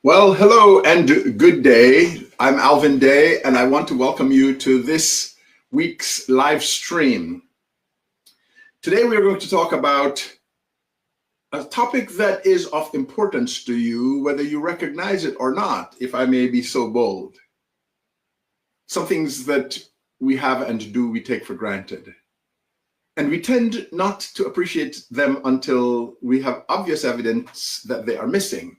Well, hello and good day. I'm Alvin Day, and I want to welcome you to this week's live stream. Today, we are going to talk about a topic that is of importance to you, whether you recognize it or not, if I may be so bold. Some things that we have and do we take for granted. And we tend not to appreciate them until we have obvious evidence that they are missing.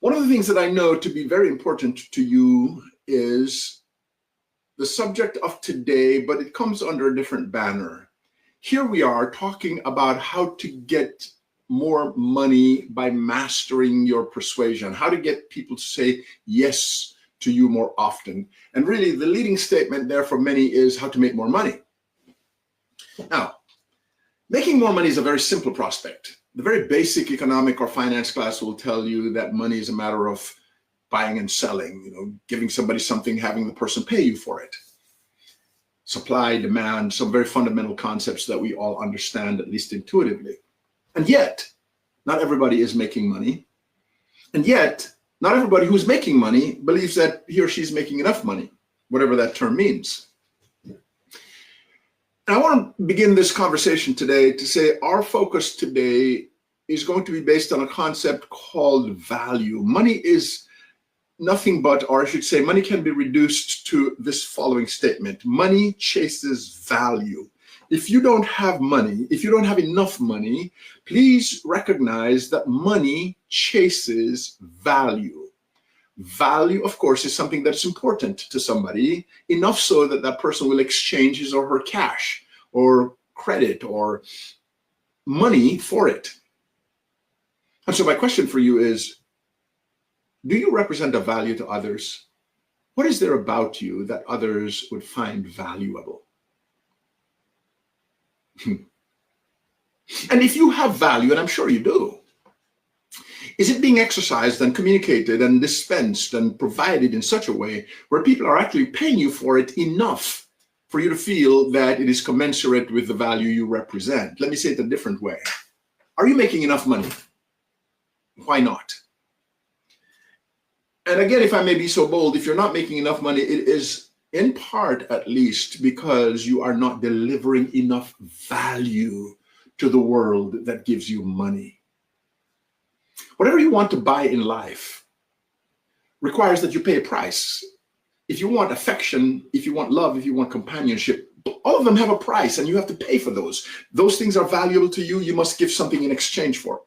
One of the things that I know to be very important to you is the subject of today, but it comes under a different banner. Here we are talking about how to get more money by mastering your persuasion, how to get people to say yes to you more often. And really, the leading statement there for many is how to make more money. Now, making more money is a very simple prospect. The very basic economic or finance class will tell you that money is a matter of buying and selling, giving somebody something, having the person pay you for it. Supply, demand, some very fundamental concepts that we all understand, at least intuitively. And yet, not everybody is making money. And yet, not everybody who's making money believes that he or she's making enough money, whatever that term means. And I want to begin this conversation today to say our focus today is going to be based on a concept called value. Money is nothing but, or I should say, money can be reduced to this following statement. Money chases value. If you don't have money, if you don't have enough money, please recognize that money chases value. Value, of course, is something that's important to somebody, enough so that that person will exchange his or her cash or credit or money for it. And so my question for you is, do you represent a value to others? What is there about you that others would find valuable? And if you have value, and I'm sure you do, is it being exercised and communicated and dispensed and provided in such a way where people are actually paying you for it enough for you to feel that it is commensurate with the value you represent? Let me say it a different way. Are you making enough money? Why not? And again, if I may be so bold, if you're not making enough money, it is in part at least because you are not delivering enough value to the world that gives you money. Whatever you want to buy in life requires that you pay a price. If you want affection, if you want love, if you want companionship, all of them have a price and you have to pay for those. Those things are valuable to you. You must give something in exchange for it.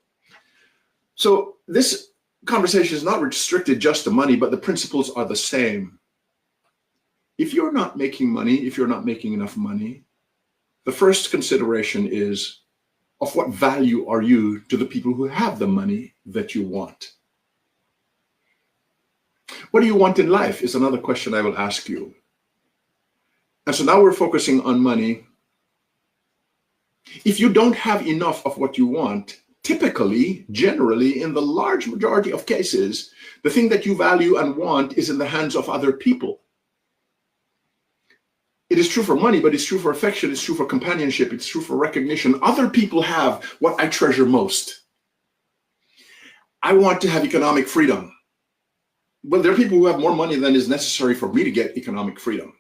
So this conversation is not restricted just to money, but the principles are the same. If you're not making money, if you're not making enough money, the first consideration is, of what value are you to the people who have the money that you want? What do you want in life is another question I will ask you. And so now we're focusing on money. If you don't have enough of what you want, typically, generally, in the large majority of cases, the thing that you value and want is in the hands of other people. It is true for money, but it's true for affection, it's true for companionship, it's true for recognition. Other people have what I treasure most. I want to have economic freedom. Well, there are people who have more money than is necessary for me to get economic freedom.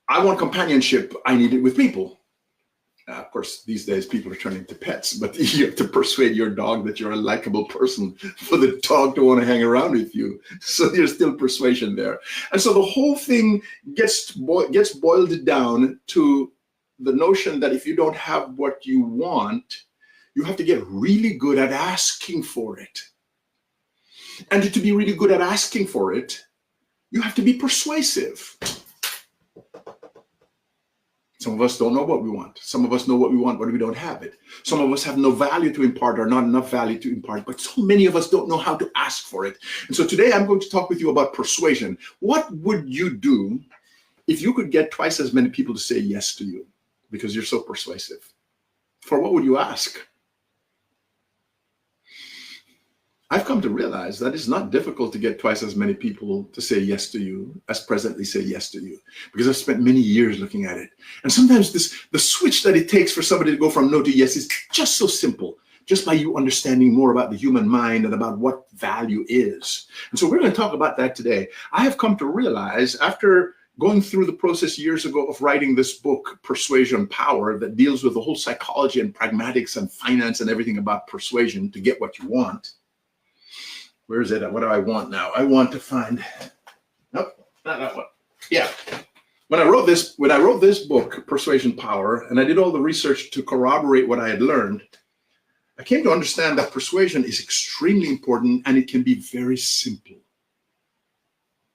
I want companionship. I need it with people. Of course, these days people are turning to pets, but you have to persuade your dog that you're a likable person for the dog to want to hang around with you. So there's still persuasion there. And so the whole thing gets boiled down to the notion that if you don't have what you want, you have to get really good at asking for it. And to be really good at asking for it, you have to be persuasive. Some of us don't know what we want. Some of us know what we want, but we don't have it. Some of us have no value to impart or not enough value to impart, but so many of us don't know how to ask for it. And so today I'm going to talk with you about persuasion. What would you do if you could get twice as many people to say yes to you because you're so persuasive? For what would you ask? I've come to realize that it's not difficult to get twice as many people to say yes to you as presently say yes to you, because I've spent many years looking at it. And sometimes the switch that it takes for somebody to go from no to yes is just so simple. just by you understanding more about the human mind and about what value is. And so we're going to talk about that today. I have come to realize, after going through the process years ago of writing this book, Persuasion Power, that deals with the whole psychology and pragmatics and finance and everything about persuasion to get what you want. Where is it? What do I want now? I want to find, nope, not that one. Yeah. When I wrote this book, Persuasion Power, and I did all the research to corroborate what I had learned, I came to understand that persuasion is extremely important and it can be very simple.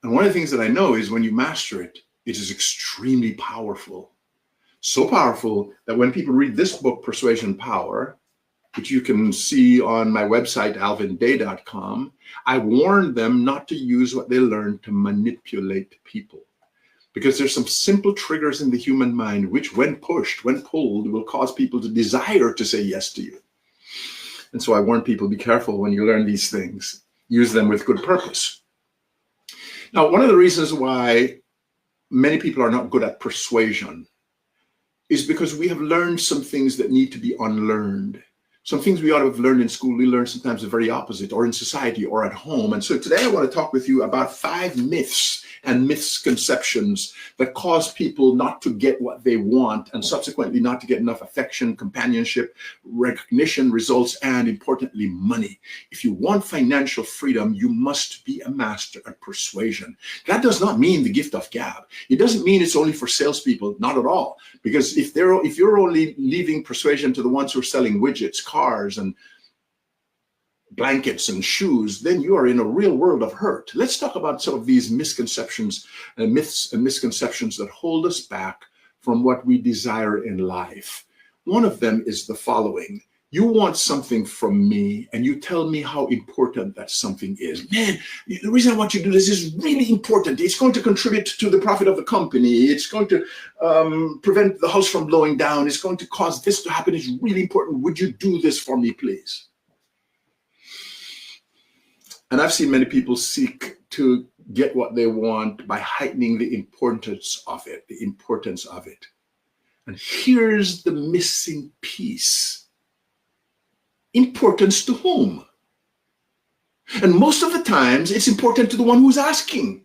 And one of the things that I know is when you master it, it is extremely powerful. So powerful that when people read this book, Persuasion Power, which you can see on my website, alvinday.com, I warn them not to use what they learned to manipulate people. Because there's some simple triggers in the human mind, which when pushed, when pulled, will cause people to desire to say yes to you. And so I warn people, be careful when you learn these things. Use them with good purpose. Now, one of the reasons why many people are not good at persuasion is because we have learned some things that need to be unlearned. Some things we ought to have learned in school, we learn sometimes the very opposite, or in society, or at home. And so today I want to talk with you about 5 myths and misconceptions that cause people not to get what they want and subsequently not to get enough affection, companionship, recognition, results, and importantly, money. If you want financial freedom, you must be a master at persuasion. That does not mean the gift of gab. It doesn't mean it's only for salespeople, not at all. Because if you're only leaving persuasion to the ones who are selling widgets, cars, and blankets and shoes, then you are in a real world of hurt. Let's talk about some of these misconceptions and myths and misconceptions that hold us back from what we desire in life. One of them is the following. You want something from me and you tell me how important that something is. Man, the reason I want you to do this is really important. It's going to contribute to the profit of the company. It's going to prevent the house from blowing down. It's going to cause this to happen. It's really important. Would you do this for me, please? And I've seen many people seek to get what they want by heightening the importance of it, And here's the missing piece. Importance to whom? And most of the times, it's important to the one who's asking.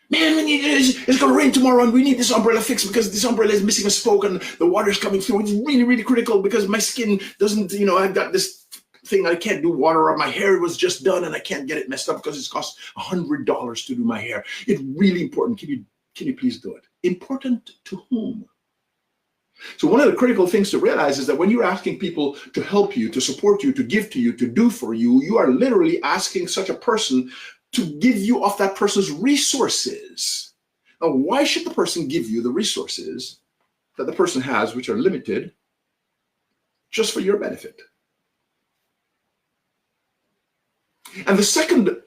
Man, it's going to rain tomorrow and we need this umbrella fixed because this umbrella is missing a spoke and the water's coming through. It's really, really critical because my skin doesn't, I've got this thing I can't do water on. My hair was just done and I can't get it messed up because it's cost $100 to do my hair. It's really important. Can you please do it? Important to whom? So one of the critical things to realize is that when you're asking people to help you, to support you, to give to you, to do for you, you are literally asking such a person to give you of that person's resources. Now, why should the person give you the resources that the person has, which are limited, just for your benefit? And the second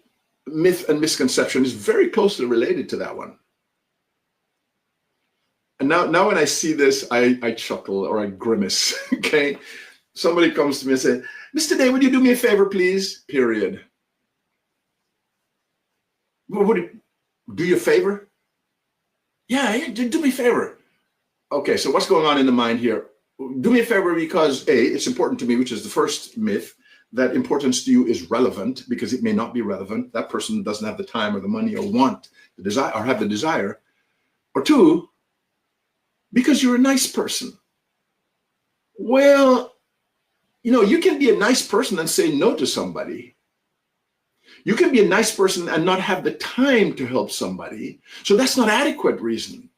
myth and misconception is very closely related to that one. And now when I see this, I chuckle or I grimace, okay? Somebody comes to me and says, Mr. Day, would you do me a favor, please? Period. Well, would you do you a favor? Yeah, do me a favor. Okay, so what's going on in the mind here? Do me a favor because A, it's important to me, which is the first myth. That importance to you is relevant because it may not be relevant. That person doesn't have the time or the money or want the desire or have the desire. Or 2, because you're a nice person. Well, you can be a nice person and say no to somebody. You can be a nice person and not have the time to help somebody. So that's not adequate reason.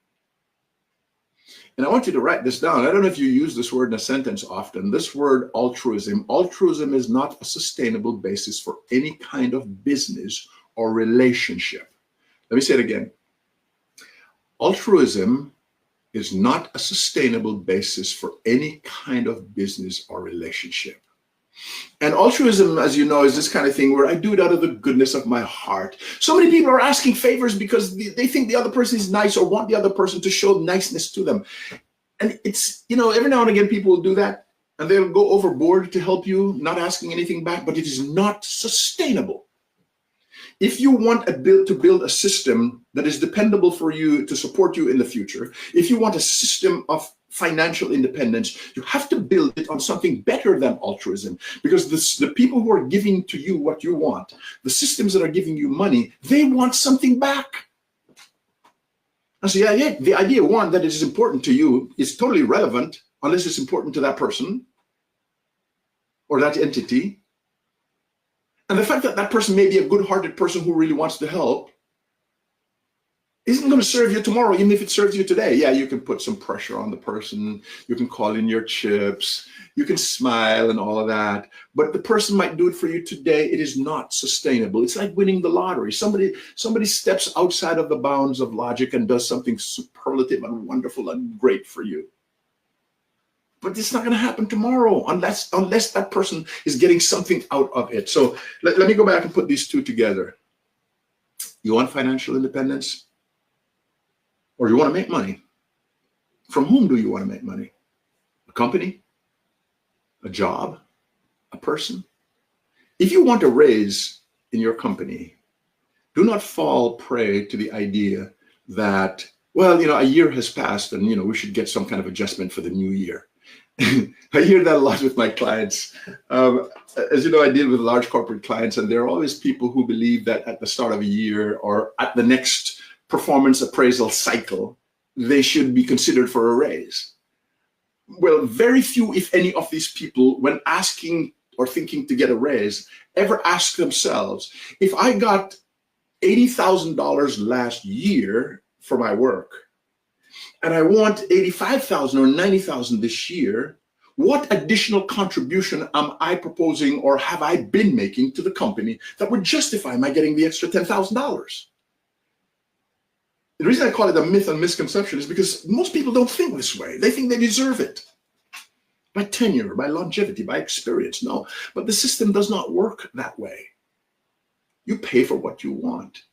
And I want you to write this down. I don't know if you use this word in a sentence often. This word altruism. Altruism is not a sustainable basis for any kind of business or relationship. Let me say it again. Altruism is not a sustainable basis for any kind of business or relationship. And altruism, as you know, is this kind of thing where I do it out of the goodness of my heart. So many people are asking favors because they think the other person is nice or want the other person to show niceness to them. And it's, every now and again people will do that and they'll go overboard to help you, not asking anything back, but it is not sustainable. If you want to build a system that is dependable for you to support you in the future, if you want a system of financial independence, you have to build it on something better than altruism, because the people who are giving to you what you want, the systems that are giving you money, they want something back. And so the idea, one, that it is important to you is totally irrelevant unless it's important to that person or that entity. And the fact that that person may be a good-hearted person who really wants to help isn't going to serve you tomorrow, even if it serves you today. Yeah, you can put some pressure on the person, you can call in your chips, you can smile and all of that, but the person might do it for you today. It is not sustainable. It's like winning the lottery. Somebody steps outside of the bounds of logic and does something superlative and wonderful and great for you. But it's not going to happen tomorrow unless that person is getting something out of it. So let me go back and put these two together. You want financial independence? Or you want to make money? From whom do you want to make money? A company? A job? A person? If you want a raise in your company, do not fall prey to the idea that, well, a year has passed and, we should get some kind of adjustment for the new year. I hear that a lot with my clients. As you know, I deal with large corporate clients, and there are always people who believe that at the start of a year or at the next performance appraisal cycle, they should be considered for a raise. Well, very few, if any, of these people, when asking or thinking to get a raise, ever ask themselves, if I got $80,000 last year for my work, and I want $85,000 or $90,000 this year, what additional contribution am I proposing or have I been making to the company that would justify my getting the extra $10,000? The reason I call it a myth and misconception is because most people don't think this way. They think they deserve it by tenure, by longevity, by experience. No, but the system does not work that way. You pay for what you want.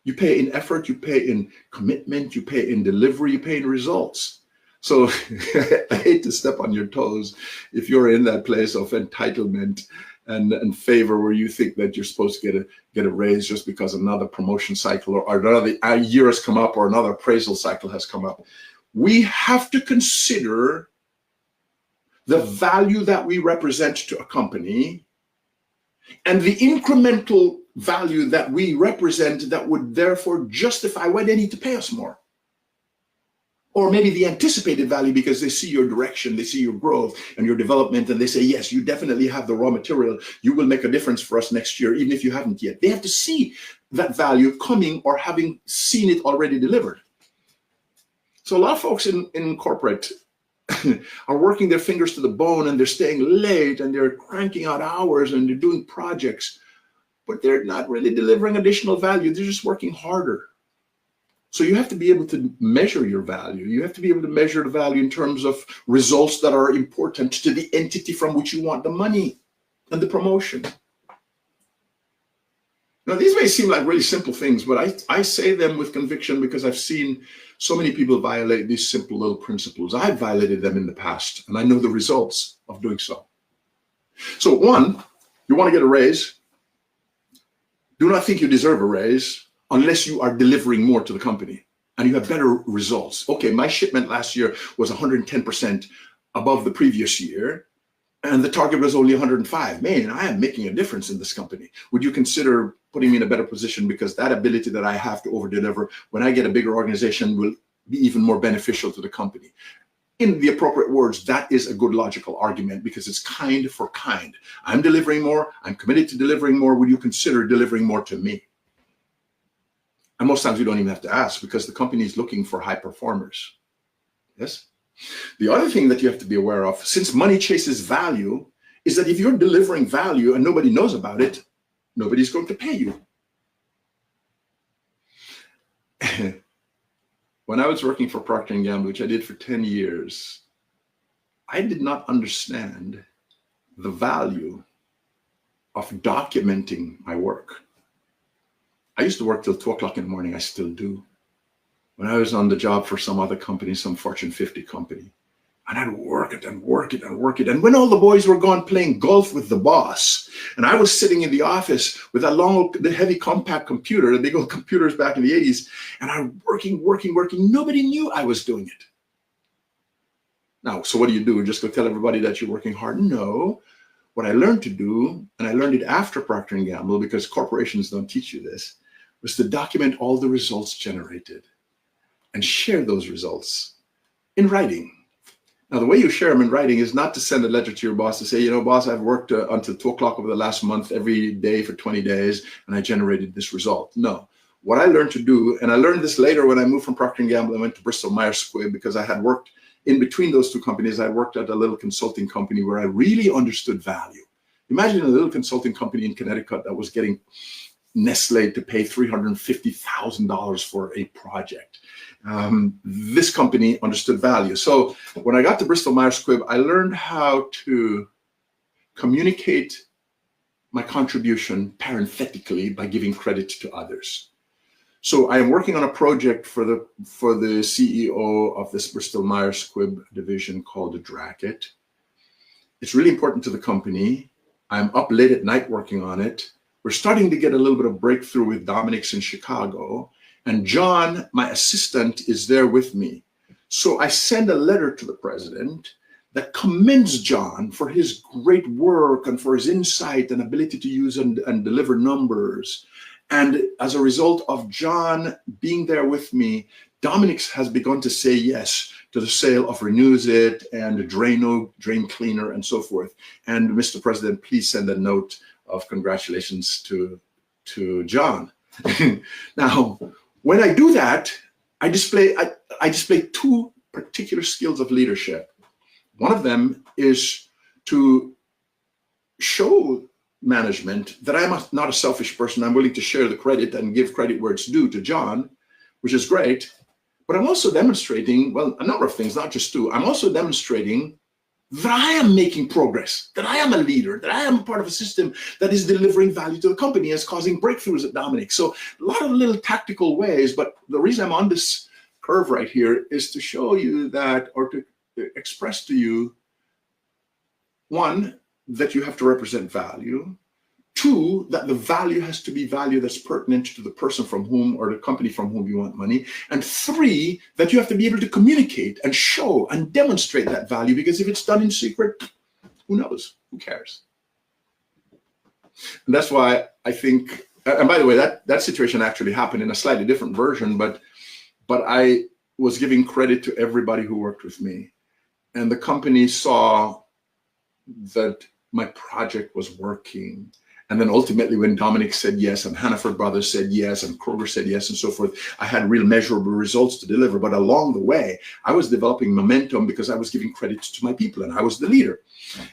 You pay in effort, you pay in commitment, you pay in delivery, you pay in results. So I hate to step on your toes if you're in that place of entitlement and favor where you think that you're supposed to get a raise just because another promotion cycle or another year has come up or another appraisal cycle has come up. We have to consider the value that we represent to a company and the incremental value that we represent that would therefore justify why they need to pay us more. Or maybe the anticipated value because they see your direction, they see your growth and your development, and they say, yes, you definitely have the raw material. You will make a difference for us next year, even if you haven't yet. They have to see that value coming or having seen it already delivered. So a lot of folks in corporate are working their fingers to the bone, and they're staying late, and they're cranking out hours, and they're doing projects, but they're not really delivering additional value. They're just working harder. So you have to be able to measure your value. You have to be able to measure the value in terms of results that are important to the entity from which you want the money and the promotion. Now, these may seem like really simple things, but I say them with conviction because I've seen so many people violate these simple little principles. I've violated them in the past, and I know the results of doing so. So one, you want to get a raise. Do not think you deserve a raise unless you are delivering more to the company and you have better results. Okay, my shipment last year was 110% above the previous year, and the target was only 105. Man, I am making a difference in this company. Would you consider putting me in a better position, because that ability that I have to over-deliver when I get a bigger organization will be even more beneficial to the company? In the appropriate words, that is a good logical argument because it's kind for kind. I'm delivering more. I'm committed to delivering more. Would you consider delivering more to me? And most times you don't even have to ask because the company is looking for high performers. Yes? The other thing that you have to be aware of, since money chases value, is that if you're delivering value and nobody knows about it, nobody's going to pay you. When I was working for Procter & Gamble, which I did for 10 years, I did not understand the value of documenting my work. I used to work till 2 o'clock in the morning. I still do. When I was on the job for some other company, some Fortune 50 company, and I'd work it and work it and work it. And when all the boys were gone playing golf with the boss, and I was sitting in the office with that long, the heavy compact computer, the big old computers back in the 80s, and I'm working. Nobody knew I was doing it. Now, so what do you do? Just go tell everybody that you're working hard? No. What I learned to do, and I learned it after Procter & Gamble, because corporations don't teach you this, was to document all the results generated and share those results in writing. Now, the way you share them in writing is not to send a letter to your boss to say, you know, boss, I've worked until 2 o'clock over the last month every day for 20 days, and I generated this result. No. What I learned to do, and I learned this later when I moved from Procter & Gamble, I went to Bristol Myers Squibb, because I had worked in between those two companies. I worked at a little consulting company where I really understood value. Imagine a little consulting company in Connecticut that was getting Nestle to pay $350,000 for a project. This company understood value. So when I got to Bristol Myers Squibb, I learned how to communicate my contribution parenthetically by giving credit to others. So I am working on a project for the CEO of this Bristol Myers Squibb division called the Dracket. It's really important to the company. I'm up late at night working on it. We're starting to get a little bit of breakthrough with Dominic's in Chicago. And John, my assistant, is there with me. So I send a letter to the president that commends John for his great work and for his insight and ability to use and deliver numbers. And as a result of John being there with me, Dominic's has begun to say yes to the sale of Renews-It and the drain cleaner and so forth. And Mr. President, please send a note of congratulations to John. Now, when I do that, I display two particular skills of leadership. One of them is to show management that I'm not a selfish person. I'm willing to share the credit and give credit where it's due to John, which is great. But I'm also demonstrating, well, a number of things, not just two. I'm also demonstrating that I am making progress, that I am a leader, that I am part of a system that is delivering value to the company, is causing breakthroughs at Dominic. So a lot of little tactical ways, but the reason I'm on this curve right here is to show you that, or to express to you, one, that you have to represent value. Two, that the value has to be value that's pertinent to the person from whom, or the company from whom you want money. And three, that you have to be able to communicate and show and demonstrate that value, because if it's done in secret, who knows? Who cares? And that's why I think, and by the way, that situation actually happened in a slightly different version, but I was giving credit to everybody who worked with me. And the company saw that my project was working. And then ultimately when Dominic said yes, and Hannaford Brothers said yes, and Kroger said yes, and so forth, I had real measurable results to deliver. But along the way, I was developing momentum because I was giving credit to my people and I was the leader.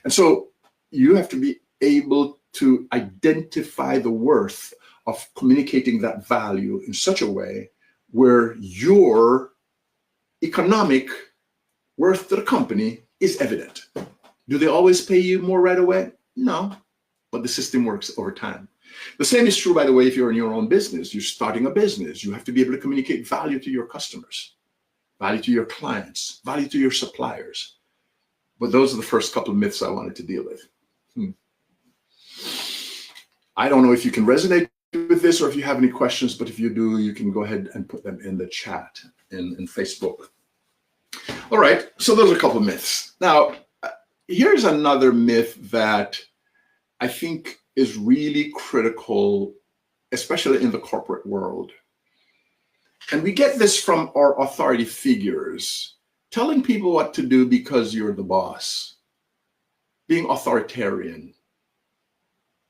And so you have to be able to identify the worth of communicating that value in such a way where your economic worth to the company is evident. Do they always pay you more right away? No. But the system works over time. The same is true, by the way, if you're in your own business. You're starting a business. You have to be able to communicate value to your customers, value to your clients, value to your suppliers. But those are the first couple of myths I wanted to deal with. I don't know if you can resonate with this or if you have any questions, but if you do, you can go ahead and put them in the chat in Facebook. All right, so those are a couple of myths. Now, here's another myth that I think is really critical, especially in the corporate world. And we get this from our authority figures, telling people what to do because you're the boss, being authoritarian,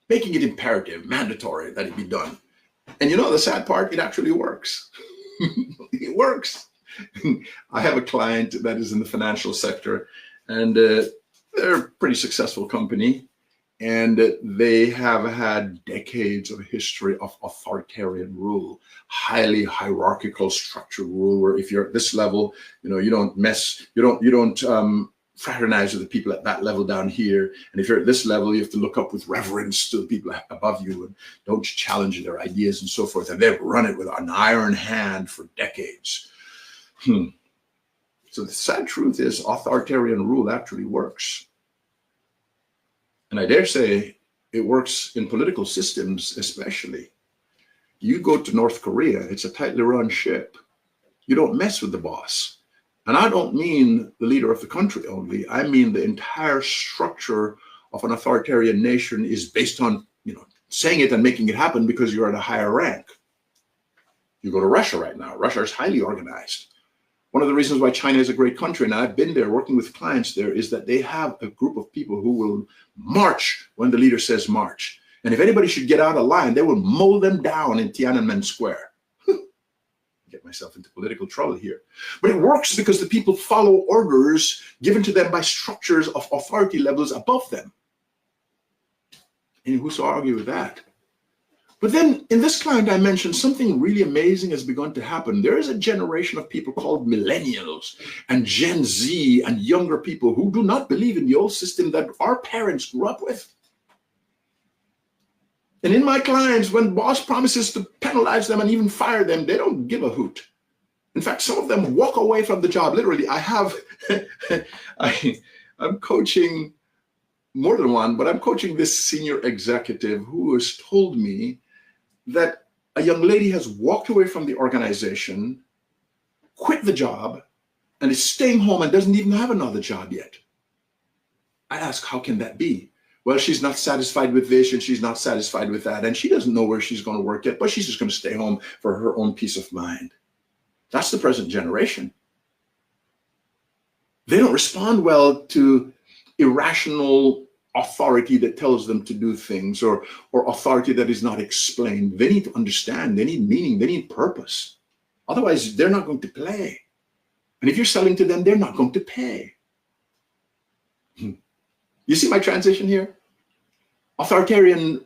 making it imperative, mandatory that it be done. And you know the sad part, it actually works. It works. I have a client that is in the financial sector, and they're a pretty successful company. And they have had decades of history of authoritarian rule, highly hierarchical structured rule, where if you're at this level, you don't mess, you don't fraternize with the people at that level down here. And if you're at this level, you have to look up with reverence to the people above you and don't challenge their ideas and so forth. And they've run it with an iron hand for decades. So the sad truth is authoritarian rule actually works. And I dare say it works in political systems, especially. You go to North Korea, it's a tightly run ship. You don't mess with the boss. And I don't mean the leader of the country only. I mean the entire structure of an authoritarian nation is based on, saying it and making it happen because you're at a higher rank. You go to Russia right now. Russia is highly organized. One of the reasons why China is a great country, and I've been there working with clients there, is that they have a group of people who will march when the leader says march. And if anybody should get out of line, they will mow them down in Tiananmen Square. Get myself into political trouble here. But it works because the people follow orders given to them by structures of authority levels above them. And who's to argue with that? But then in this client I mentioned, something really amazing has begun to happen. There is a generation of people called millennials and Gen Z and younger people who do not believe in the old system that our parents grew up with. And in my clients, when boss promises to penalize them and even fire them, they don't give a hoot. In fact, some of them walk away from the job. Literally, I'm coaching more than one, but I'm coaching this senior executive who has told me that a young lady has walked away from the organization, quit the job, and is staying home and doesn't even have another job yet. I ask, how can that be? Well, she's not satisfied with this and she's not satisfied with that. And she doesn't know where she's going to work yet, but she's just going to stay home for her own peace of mind. That's the present generation. They don't respond well to irrational authority that tells them to do things or authority that is not explained. They need to understand, they need meaning, they need purpose. Otherwise, they're not going to play. And if you're selling to them, they're not going to pay. You see my transition here? Authoritarian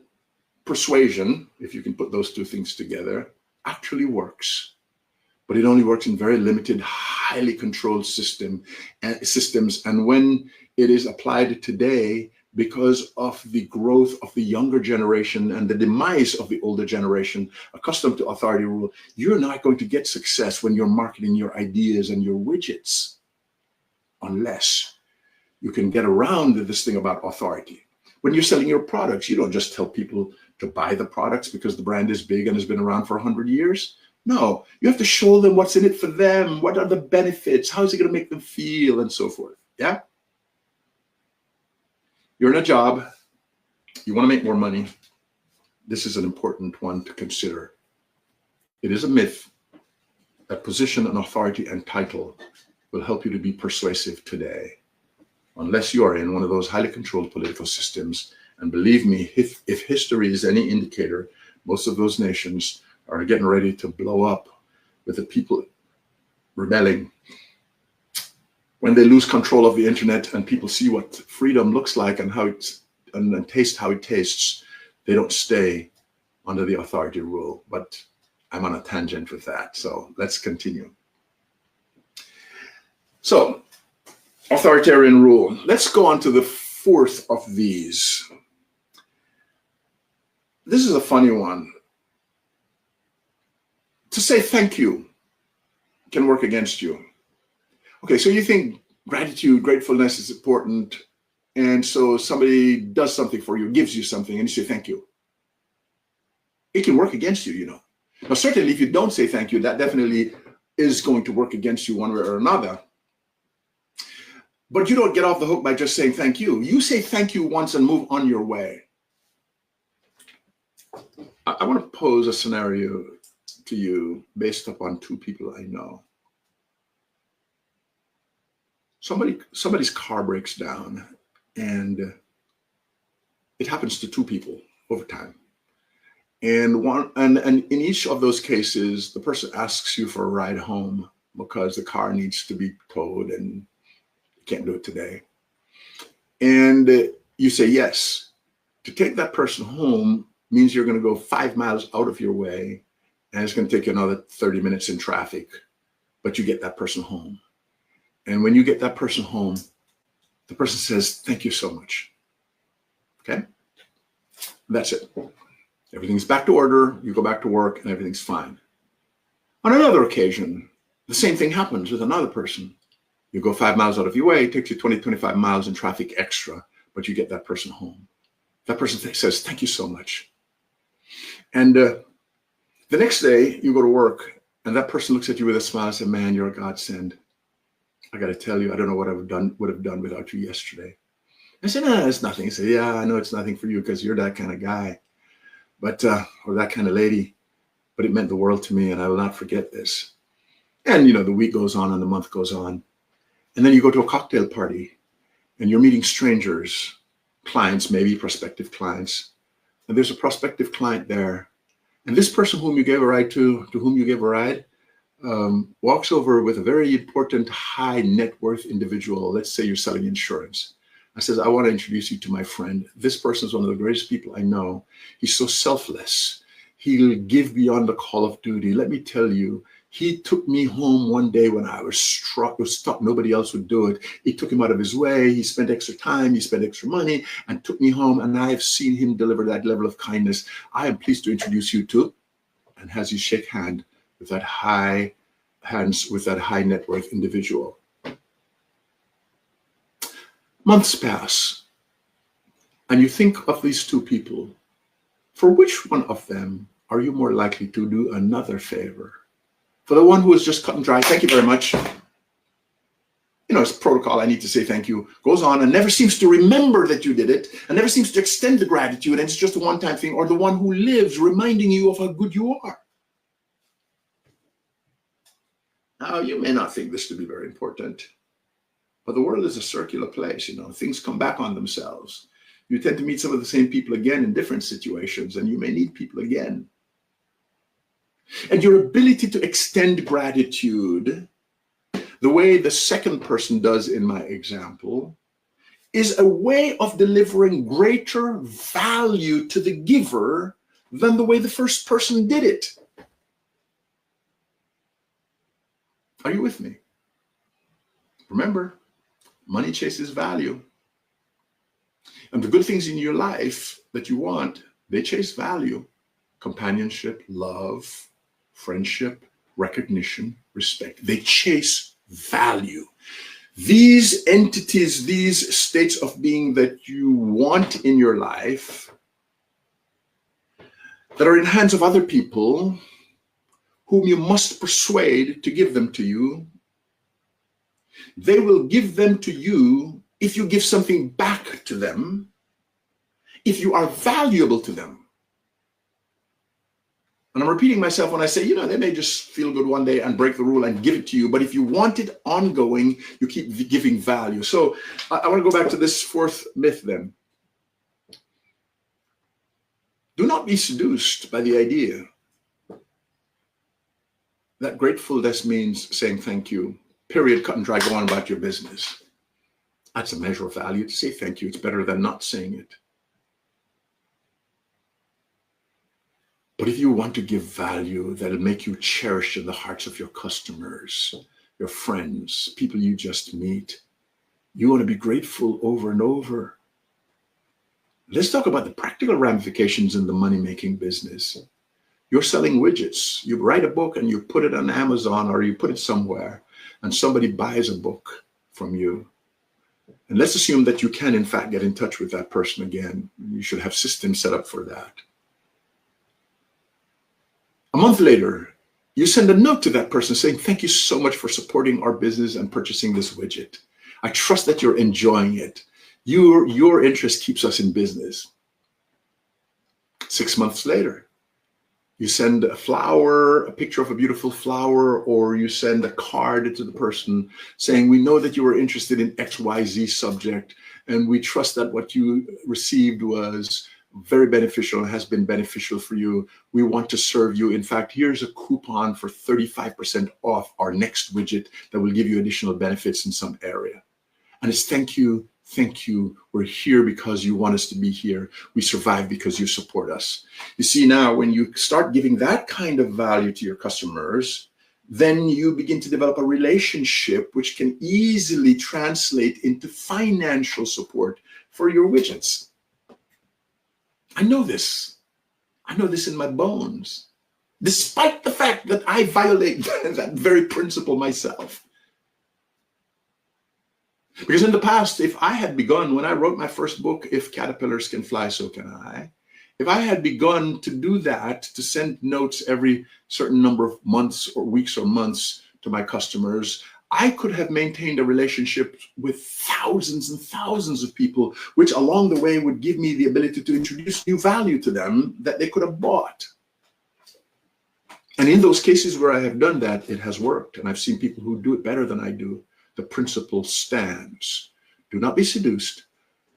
persuasion, if you can put those two things together, actually works. But it only works in very limited, highly controlled systems. And when it is applied today, because of the growth of the younger generation and the demise of the older generation accustomed to authority rule, you're not going to get success when you're marketing your ideas and your widgets, unless you can get around this thing about authority. When you're selling your products, you don't just tell people to buy the products because the brand is big and has been around for 100 years. No, you have to show them what's in it for them. What are the benefits? How is it going to make them feel and so forth? Yeah. You're in a job. You want to make more money. This is an important one to consider. It is a myth that position and authority and title will help you to be persuasive today, unless you are in one of those highly controlled political systems. And believe me, if history is any indicator, most of those nations are getting ready to blow up with the people rebelling. When they lose control of the internet and people see what freedom looks like and taste how it tastes, they don't stay under the authority rule. But I'm on a tangent with that, so let's continue. So, authoritarian rule. Let's go on to the fourth of these. This is a funny one. To say thank you can work against you. Okay, so you think gratitude, gratefulness is important, and so somebody does something for you, gives you something, and you say thank you. It can work against you, you know. Now, certainly if you don't say thank you, that definitely is going to work against you one way or another. But you don't get off the hook by just saying thank you. You say thank you once and move on your way. I want to pose a scenario to you based upon two people I know. Somebody's car breaks down, and it happens to two people over time. And in each of those cases, the person asks you for a ride home because the car needs to be towed and you can't do it today. And you say yes. To take that person home means you're going to go 5 miles out of your way, and it's going to take you another 30 minutes in traffic, but you get that person home. And when you get that person home, the person says, thank you so much. Okay? That's it. Everything's back to order. You go back to work and everything's fine. On another occasion, the same thing happens with another person. You go 5 miles out of your way, it takes you 20, 25 miles in traffic extra, but you get that person home. That person says, thank you so much. And the next day you go to work and that person looks at you with a smile and says, man, you're a godsend. I got to tell you, I don't know what I would have done without you yesterday. I said, no, it's nothing. He said, yeah, I know it's nothing for you because you're that kind of guy, but or that kind of lady. But it meant the world to me, and I will not forget this. And the week goes on and the month goes on. And then you go to a cocktail party and you're meeting strangers, clients, maybe prospective clients. And there's a prospective client there. And this person whom you gave a ride to whom you gave a ride, walks over with a very important high net worth individual. Let's say you're selling insurance. I says, I want to introduce you to my friend. This person is one of the greatest people I know. He's so selfless. He'll give beyond the call of duty. Let me tell you, he took me home one day when I was struck, nobody else would do it. He took him out of his way. He spent extra time. He spent extra money and took me home. And I have seen him deliver that level of kindness. I am pleased to introduce you to, and has you shake hands with that high net worth individual. Months pass, and you think of these two people. For which one of them are you more likely to do another favor? For the one who is just cut and dry, thank you very much. It's protocol, I need to say thank you. Goes on and never seems to remember that you did it, and never seems to extend the gratitude, and it's just a one-time thing. Or the one who lives reminding you of how good you are. Now, you may not think this to be very important, but the world is a circular place. Things come back on themselves. You tend to meet some of the same people again in different situations, and you may need people again. And your ability to extend gratitude, the way the second person does in my example, is a way of delivering greater value to the giver than the way the first person did it. Are you with me? Remember, money chases value. And the good things in your life that you want, they chase value. Companionship, love, friendship, recognition, respect. They chase value. These entities, these states of being that you want in your life, that are in the hands of other people, whom you must persuade to give them to you, they will give them to you if you give something back to them, if you are valuable to them. And I'm repeating myself when I say, they may just feel good one day and break the rule and give it to you. But if you want it ongoing, you keep giving value. So I want to go back to this fourth myth then. Do not be seduced by the idea that gratefulness means saying thank you, period, cut and dry, go on about your business. That's a measure of value to say thank you. It's better than not saying it. But if you want to give value that'll make you cherish in the hearts of your customers, your friends, people you just meet, you want to be grateful over and over. Let's talk about the practical ramifications in the money-making business. You're selling widgets. You write a book and you put it on Amazon or you put it somewhere, and somebody buys a book from you. And let's assume that you can, in fact, get in touch with that person again. You should have systems set up for that. A month later, you send a note to that person saying, thank you so much for supporting our business and purchasing this widget. I trust that you're enjoying it. Your interest keeps us in business. 6 months later, you send a flower, a picture of a beautiful flower, or you send a card to the person saying, we know that you were interested in XYZ subject, and we trust that what you received was very beneficial and has been beneficial for you. We want to serve you. In fact, here's a coupon for 35% off our next widget that will give you additional benefits in some area. And it's thank you. Thank you. We're here because you want us to be here. We survive because you support us. You see, now when you start giving that kind of value to your customers, then you begin to develop a relationship which can easily translate into financial support for your widgets. I know this. I know this in my bones, despite the fact that I violate that very principle myself. Because in the past, if I had begun, when I wrote my first book, If Caterpillars Can Fly, So Can I, if I had begun to do that, to send notes every certain number of months or weeks or months to my customers, I could have maintained a relationship with thousands and thousands of people, which along the way would give me the ability to introduce new value to them that they could have bought. And in those cases where I have done that, it has worked. And I've seen people who do it better than I do. The principle stands. Do not be seduced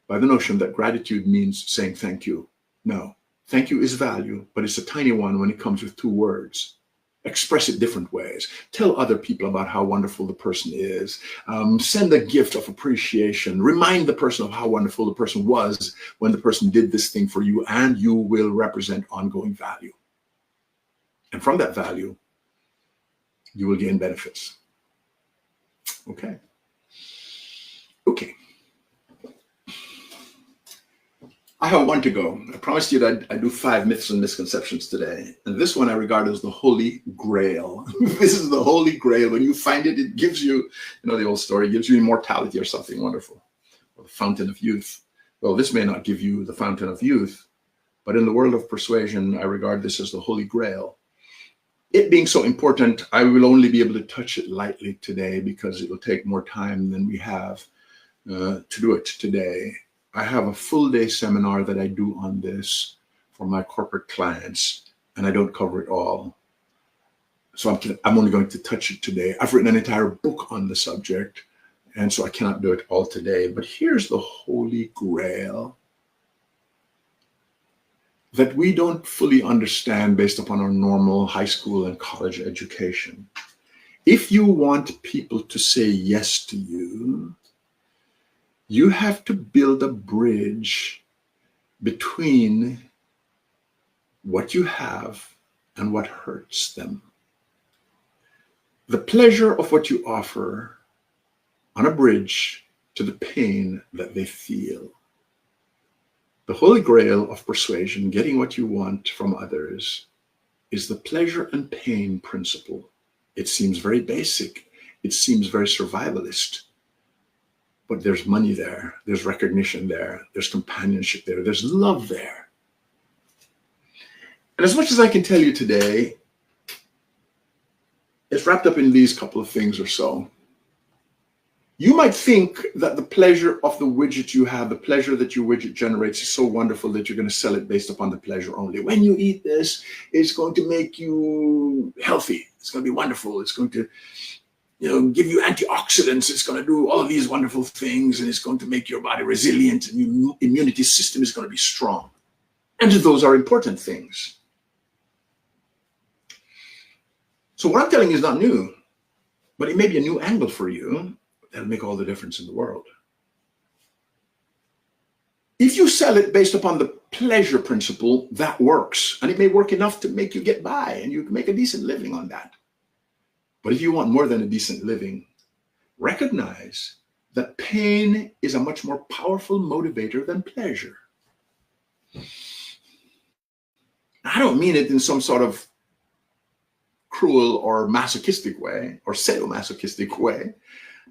by the notion that gratitude means saying thank you. No, thank you is value, but it's a tiny one when it comes with 2 words. Express it different ways. Tell other people about how wonderful the person is. Send a gift of appreciation. Remind the person of how wonderful the person was when the person did this thing for you, and you will represent ongoing value. And from that value, you will gain benefits. Okay. Okay. I have one to go. I promised you that I do 5 myths and misconceptions today. And this one I regard as the Holy Grail. This is the Holy Grail. When you find it, it gives you, the old story, it gives you immortality or something wonderful. Or the fountain of youth. Well, this may not give you the fountain of youth, but in the world of persuasion, I regard this as the Holy Grail. It being so important, I will only be able to touch it lightly today because it will take more time than we have to do it today. I have a full day seminar that I do on this for my corporate clients, and I don't cover it all. So I'm only going to touch it today. I've written an entire book on the subject, and so I cannot do it all today. But here's the Holy Grail that we don't fully understand based upon our normal high school and college education. If you want people to say yes to you, you have to build a bridge between what you have and what hurts them. The pleasure of what you offer on a bridge to the pain that they feel. The Holy Grail of persuasion, getting what you want from others, is the pleasure and pain principle. It seems very basic. It seems very survivalist. But there's money there, there's recognition there, there's companionship there, there's love there. And as much as I can tell you today, it's wrapped up in these couple of things or so. You might think that the pleasure of the widget you have, the pleasure that your widget generates is so wonderful that you're going to sell it based upon the pleasure only. When you eat this, it's going to make you healthy. It's going to be wonderful. It's going to give you antioxidants. It's going to do all of these wonderful things, and it's going to make your body resilient, and your immunity system is going to be strong. And those are important things. So what I'm telling you is not new, but it may be a new angle for you that'll make all the difference in the world. If you sell it based upon the pleasure principle, that works, and it may work enough to make you get by, and you can make a decent living on that. But if you want more than a decent living, recognize that pain is a much more powerful motivator than pleasure. I don't mean it in some sort of cruel or masochistic way or sadomasochistic way,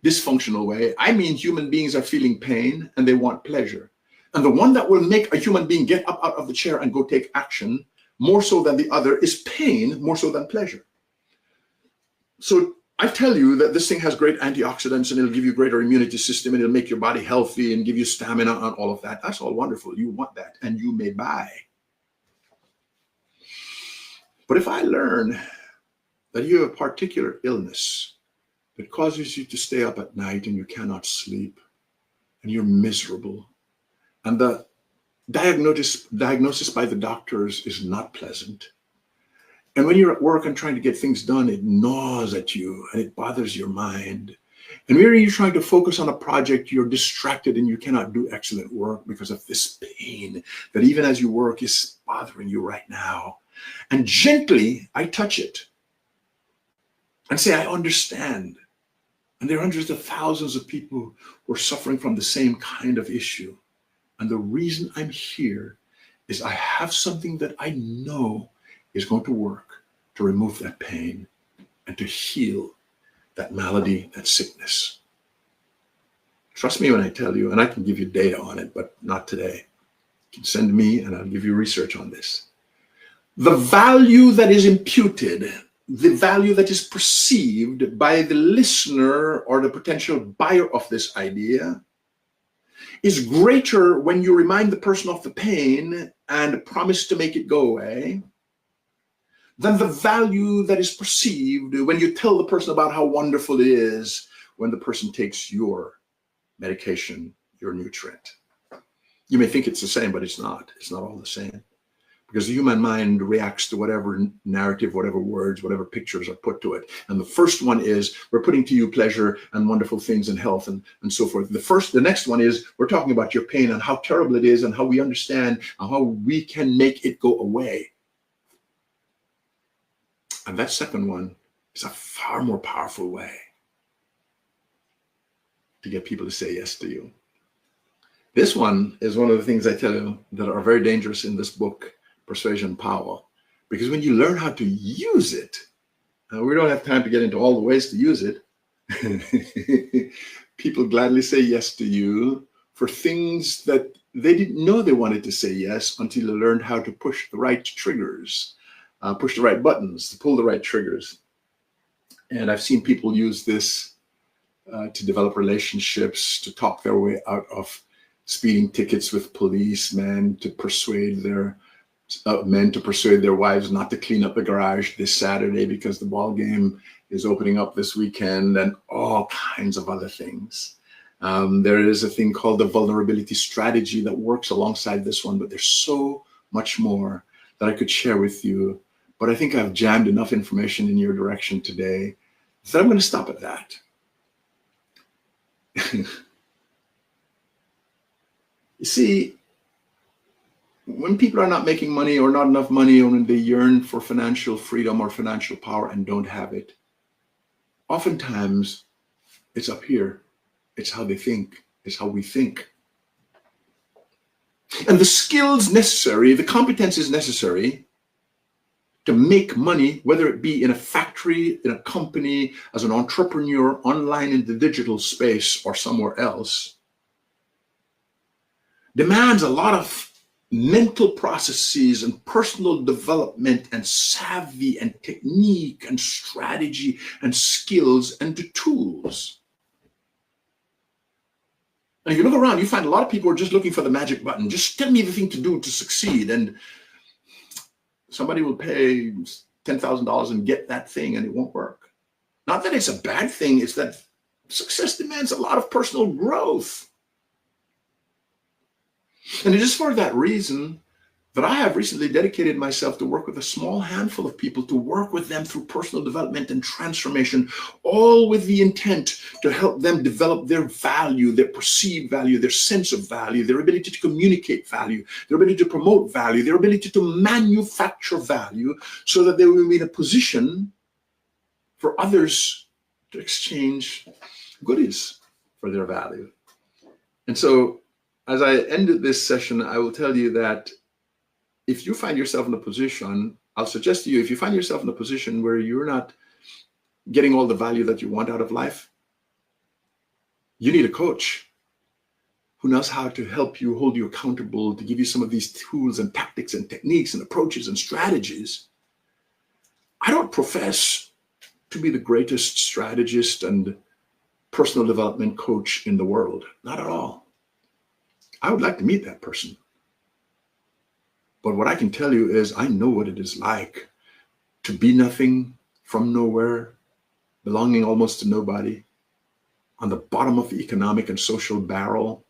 dysfunctional way. I mean human beings are feeling pain and they want pleasure. And the one that will make a human being get up out of the chair and go take action more so than the other is pain more so than pleasure. So I tell you that this thing has great antioxidants and it'll give you greater immunity system and it'll make your body healthy and give you stamina and all of that. That's all wonderful. You want that and you may buy. But if I learn that you have a particular illness that causes you to stay up at night and you cannot sleep and you're miserable, and the diagnosis by the doctors is not pleasant, and when you're at work and trying to get things done, it gnaws at you and it bothers your mind. And when you're trying to focus on a project, you're distracted and you cannot do excellent work because of this pain that even as you work is bothering you right now. And gently, I touch it and say, I understand. And there are hundreds of thousands of people who are suffering from the same kind of issue. And the reason I'm here is I have something that I know is going to work to remove that pain and to heal that malady, that sickness. Trust me when I tell you, and I can give you data on it, but not today. You can send me and I'll give you research on this. The value that is imputed, the value that is perceived by the listener or the potential buyer of this idea is greater when you remind the person of the pain and promise to make it go away than the value that is perceived when you tell the person about how wonderful it is when the person takes your medication, your nutrient. You may think it's the same, but it's not. It's not all the same. Because the human mind reacts to whatever narrative, whatever words, whatever pictures are put to it. And the first one is, we're putting to you pleasure and wonderful things and health and so forth. The next one is, we're talking about your pain and how terrible it is and how we understand and how we can make it go away. And that second one is a far more powerful way to get people to say yes to you. This one is one of the things I tell you that are very dangerous in this book, Persuasion Power, because when you learn how to use it, we don't have time to get into all the ways to use it. People gladly say yes to you for things that they didn't know they wanted to say yes until they learned how to push the right triggers, push the right buttons, to pull the right triggers. And I've seen people use this to develop relationships, to talk their way out of speeding tickets with policemen, to persuade their men to persuade their wives not to clean up the garage this Saturday because the ball game is opening up this weekend, and all kinds of other things. There is a thing called the vulnerability strategy that works alongside this one, but there's so much more that I could share with you. But I think I've jammed enough information in your direction today that I'm going to stop at that. You see, when people are not making money or not enough money, or when they yearn for financial freedom or financial power and don't have it, oftentimes it's up here. It's how they think. It's how we think. And the skills necessary, the competences necessary to make money, whether it be in a factory, in a company, as an entrepreneur, online in the digital space, or somewhere else, demands a lot of mental processes and personal development and savvy and technique and strategy and skills and the tools. And if you look around, you find a lot of people are just looking for the magic button. Just tell me the thing to do to succeed. And somebody will pay $10,000 and get that thing, and it won't work. Not that it's a bad thing. It's that success demands a lot of personal growth. And it is for that reason that I have recently dedicated myself to work with a small handful of people, to work with them through personal development and transformation, all with the intent to help them develop their value, their perceived value, their sense of value, their ability to communicate value, their ability to promote value, their ability to manufacture value, so that they will be in a position for others to exchange goodies for their value. And so, as I ended this session, I will tell you that if you find yourself in a position, I'll suggest to you, if you find yourself in a position where you're not getting all the value that you want out of life, you need a coach who knows how to help you, hold you accountable, to give you some of these tools and tactics and techniques and approaches and strategies. I don't profess to be the greatest strategist and personal development coach in the world. Not at all. I would like to meet that person. But what I can tell you is I know what it is like to be nothing, from nowhere, belonging almost to nobody, on the bottom of the economic and social barrel,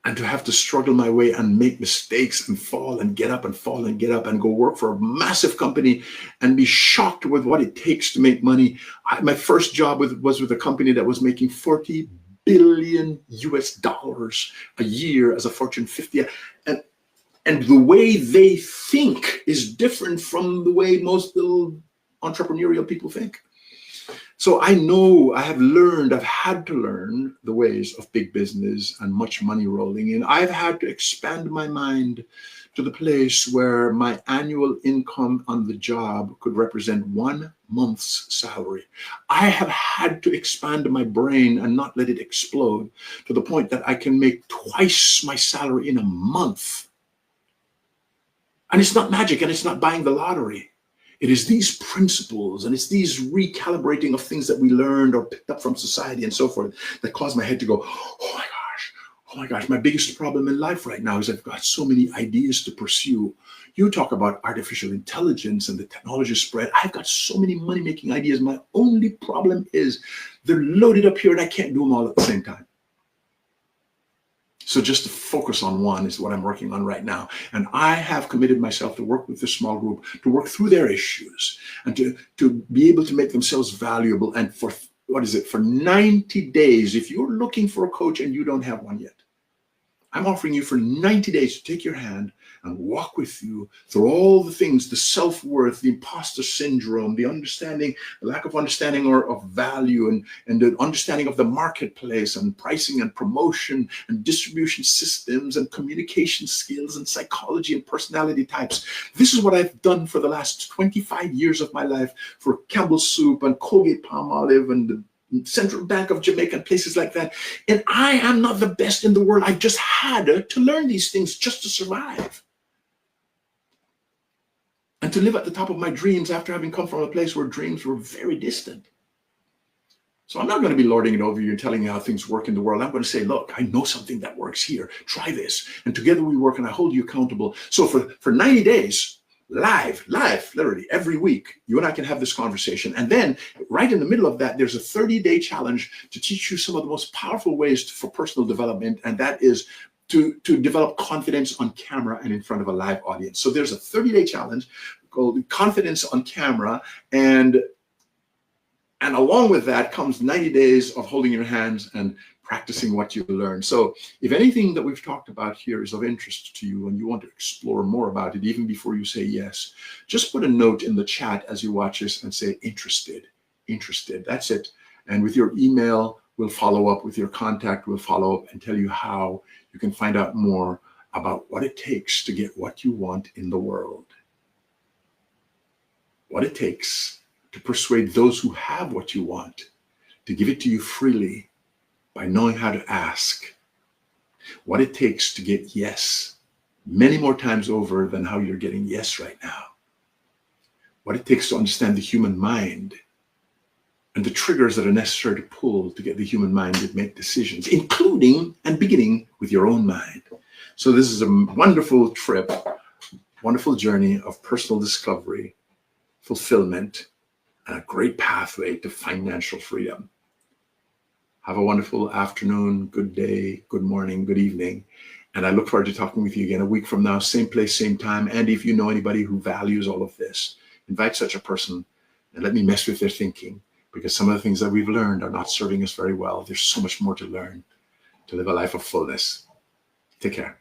and to have to struggle my way and make mistakes and fall and get up and fall and get up and go work for a massive company and be shocked with what it takes to make money. My first job was with a company that was making $40 billion US a year as a Fortune 50. And the way they think is different from the way most little entrepreneurial people think. So I know, I have learned, I've had to learn the ways of big business and much money rolling in. I've had to expand my mind to the place where my annual income on the job could represent 1 month's salary. I have had to expand my brain and not let it explode to the point that I can make twice my salary in a month. And it's not magic, and it's not buying the lottery. It is these principles and it's these recalibrating of things that we learned or picked up from society and so forth that cause my head to go, oh my gosh, my biggest problem in life right now is I've got so many ideas to pursue. You talk about artificial intelligence and the technology spread. I've got so many money-making ideas. My only problem is they're loaded up here and I can't do them all at the same time. So just to focus on one is what I'm working on right now. And I have committed myself to work with this small group, to work through their issues and to be able to make themselves valuable. And for, for 90 days, if you're looking for a coach and you don't have one yet, I'm offering you for 90 days to take your hand and walk with you through all the things, the self-worth, the imposter syndrome, the understanding, the lack of understanding or of value and the understanding of the marketplace and pricing and promotion and distribution systems and communication skills and psychology and personality types. This is what I've done for the last 25 years of my life for Campbell Soup and Colgate Palmolive and the Central Bank of Jamaica and places like that. And I am not the best in the world. I just had to learn these things just to survive. And to live at the top of my dreams after having come from a place where dreams were very distant. So I'm not going to be lording it over you and telling you how things work in the world. I'm going to say, look, I know something that works here. Try this. And together we work and I hold you accountable. So for 90 days, live, literally every week, you and I can have this conversation. And then right in the middle of that, there's a 30-day challenge to teach you some of the most powerful ways for personal development. And that is to develop confidence on camera and in front of a live audience. So there's a 30-day challenge called Confidence on Camera. And along with that comes 90 days of holding your hands and practicing what you learned. So if anything that we've talked about here is of interest to you and you want to explore more about it, even before you say yes, just put a note in the chat as you watch this and say interested. That's it. And with your email, we'll follow up. With your contact, we'll follow up and tell you how you can find out more about what it takes to get what you want in the world. What it takes to persuade those who have what you want to give it to you freely by knowing how to ask. What it takes to get yes many more times over than how you're getting yes right now. What it takes to understand the human mind and the triggers that are necessary to pull to get the human mind to make decisions, including and beginning with your own mind. So this is a wonderful trip, wonderful journey of personal discovery, fulfillment, and a great pathway to financial freedom. Have a wonderful afternoon, good day, good morning, good evening. And I look forward to talking with you again a week from now, same place, same time. And if you know anybody who values all of this, invite such a person and let me mess with their thinking, because some of the things that we've learned are not serving us very well. There's so much more to learn to live a life of fullness. Take care.